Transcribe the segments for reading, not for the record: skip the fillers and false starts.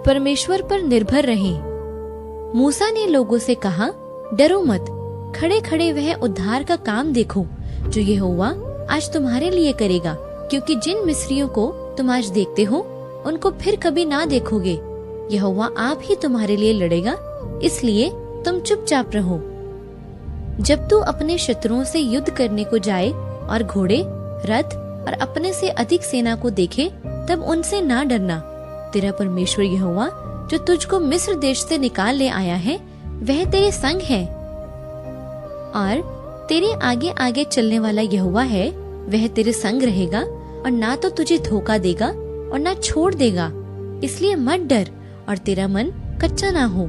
परमेश्वर पर निर्भर रहें। मूसा ने लोगों से कहा, डरो मत, खड़े खड़े वह उद्धार का काम देखो जो यहोवा आज तुम्हारे लिए करेगा, क्योंकि जिन मिस्रियों को तुम आज देखते हो उनको फिर कभी ना देखोगे। यहोवा आप ही तुम्हारे लिए लड़ेगा, इसलिए तुम चुपचाप रहो। जब तू अपने शत्रुओं से युद्ध करने को जाए और घोड़े, रथ और अपने से अधिक सेना को देखे, तब उनसे ना डरना। तेरा परमेश्वर यहोवा जो तुझको मिस्र देश से निकाल ले आया है, वह तेरे संग है। और तेरे आगे आगे चलने वाला यहोवा है, वह तेरे संग रहेगा और ना तो तुझे धोखा देगा और ना छोड़ देगा। इसलिए मत डर और तेरा मन कच्चा ना हो।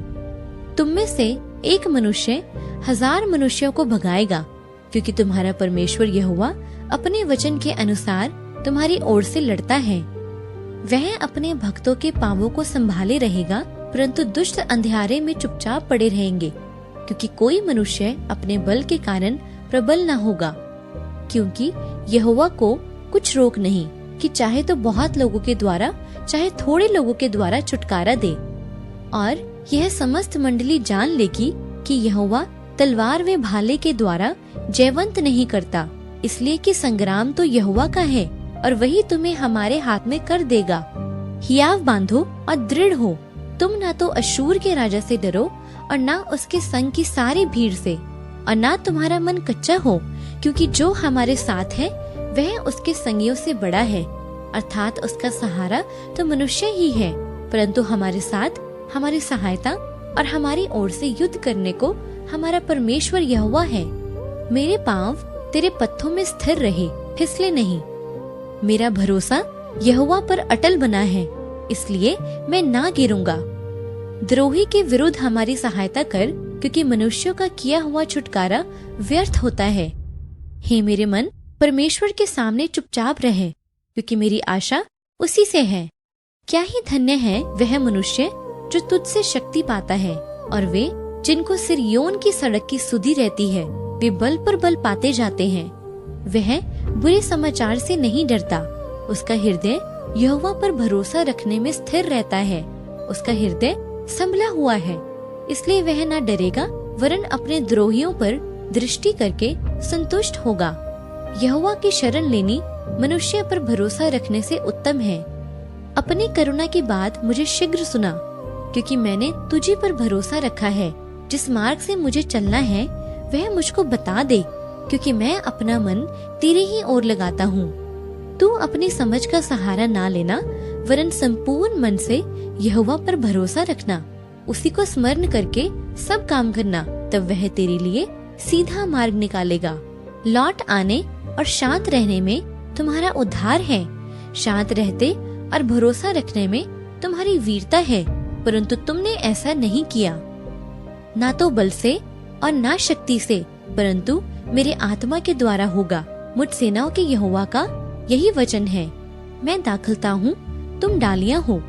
तुम में से एक मनुष्य 1000 मनुष्यों को भगाएगा, क्योंकि तुम्हारा परमेश्वर यहोवा अपने वचन के अनुसार तुम्हारी ओर से लड़ता है। वह अपने भक्तों के पांवों को संभाले रहेगा, परंतु दुष्ट अंधियारे में चुपचाप पड़े रहेंगे, क्योंकि कोई मनुष्य अपने बल के कारण प्रबल न होगा। क्योंकि यहोवा को कुछ रोक नहीं कि चाहे तो बहुत लोगों के द्वारा चाहे थोड़े लोगों के द्वारा छुटकारा दे। और यह समस्त मंडली जान लेगी कि यहोवा तलवार व भाले के द्वारा जयवंत नहीं करता, इसलिए कि संग्राम तो यहोवा का है और वही तुम्हें हमारे हाथ में कर देगा। हियाव बांधो और दृढ़ हो। तुम ना तो अशूर के राजा से डरो और ना उसके संग की सारी भीड़ से, और ना तुम्हारा मन कच्चा हो, क्योंकि जो हमारे साथ है वह उसके संगियों से बड़ा है। अर्थात उसका सहारा तो मनुष्य ही है, परंतु हमारे साथ हमारी सहायता और हमारी ओर से युद्ध करने को हमारा परमेश्वर यहोवा है। मेरे पांव तेरे पत्थों में स्थिर रहे, फिसले नहीं। मेरा भरोसा यहोवा पर अटल बना है, इसलिए मैं ना गिरूंगा। द्रोही के विरुद्ध हमारी सहायता कर, क्योंकि मनुष्यों का किया हुआ छुटकारा व्यर्थ होता है। हे मेरे मन, परमेश्वर के सामने चुपचाप रहे, क्योंकि मेरी आशा उसी से है। क्या ही धन्य है वह मनुष्य जो तुझसे शक्ति पाता है, और वे जिनको सिरयोन की सड़क की सुधि रहती है, वे बल पर बल पाते जाते हैं। वह बुरे समाचार से नहीं डरता, उसका हृदय यहोवा पर भरोसा रखने में स्थिर रहता है। उसका हृदय संभला हुआ है, इसलिए वह न डरेगा, वरन अपने द्रोहियों पर दृष्टि करके संतुष्ट होगा। यहोवा की शरण लेनी मनुष्य पर भरोसा रखने से उत्तम है। अपनी करुणा की बात मुझे शीघ्र सुना, क्योंकि मैंने तुझी पर भरोसा रखा है। जिस मार्ग से मुझे चलना है वह मुझको बता दे, क्योंकि मैं अपना मन तेरे ही ओर लगाता हूँ। तू अपनी समझ का सहारा ना लेना, वरन संपूर्ण मन से यहोवा पर भरोसा रखना। उसी को स्मरण करके सब काम करना, तब वह तेरे लिए सीधा मार्ग निकालेगा। लौट आने और शांत रहने में तुम्हारा उद्धार है। शांत रहते और भरोसा रखने में तुम्हारी वीरता है, परंतु तुमने ऐसा नहीं किया। ना तो बल से और ना शक्ति से, परंतु मेरे आत्मा के द्वारा होगा। मुझ सेनाओं के यहोवा का यही वचन है। मैं दाखलता हूँ, तुम डालियां हो।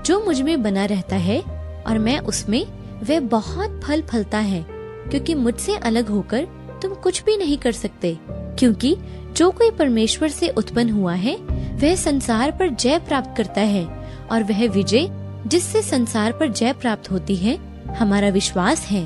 जो मुझ में बना रहता है और मैं उसमें, वह बहुत फल फलता है, क्योंकि मुझसे अलग होकर तुम कुछ भी नहीं कर सकते। क्योंकि जो कोई परमेश्वर से उत्पन्न हुआ है वह संसार पर जय प्राप्त करता है, और वह विजय जिससे संसार पर जय प्राप्त होती है हमारा विश्वास है।